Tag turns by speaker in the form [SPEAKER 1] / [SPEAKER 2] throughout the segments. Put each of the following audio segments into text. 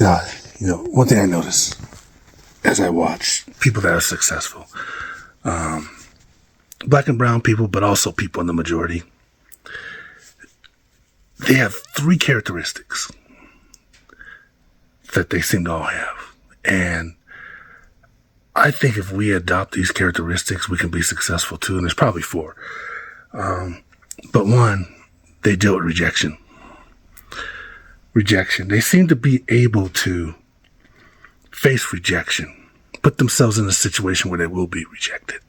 [SPEAKER 1] Yeah, one thing I notice as I watch people that are successful, black and brown people, but also people in the majority, they have three characteristics that they seem to all have. And I think if we adopt these characteristics, we can be successful too. And there's probably four. But one, they deal with rejection. Rejection. They seem to be able to face rejection, put themselves in a situation where they will be rejected.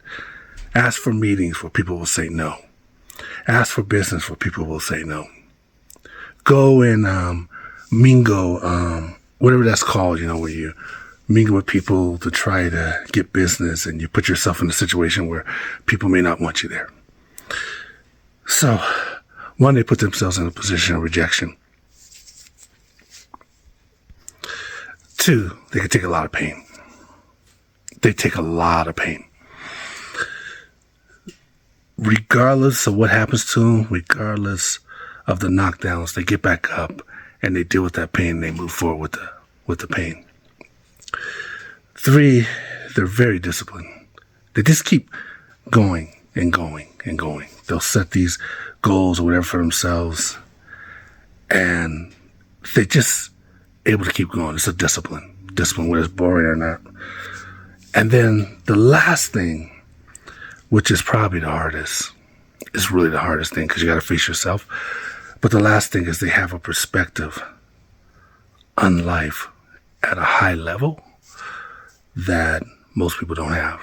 [SPEAKER 1] Ask for meetings where people will say no. Ask for business where people will say no. Go and mingle, whatever that's called, where you mingle with people to try to get business and you put yourself in a situation where people may not want you there. So, one, they put themselves in a position of rejection. Two, they can take a lot of pain. They take a lot of pain. Regardless of what happens to them, regardless of the knockdowns, they get back up and they deal with that pain and they move forward with the pain. Three, they're very disciplined. They just keep going and going and going. They'll set these goals or whatever for themselves and they just able to keep going. It's a discipline, whether it's boring or not. And then the last thing, which is probably the hardest, is really the hardest thing because you got to face yourself. But the last thing is they have a perspective on life at a high level that most people don't have.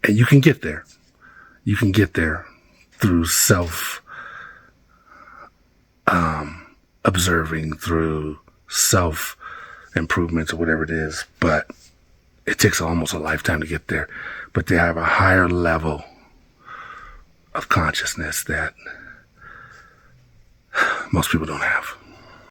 [SPEAKER 1] And you can get there. You can get there through observing, through self-improvements or whatever it is. But it takes almost a lifetime to get there. But they have a higher level of consciousness that most people don't have.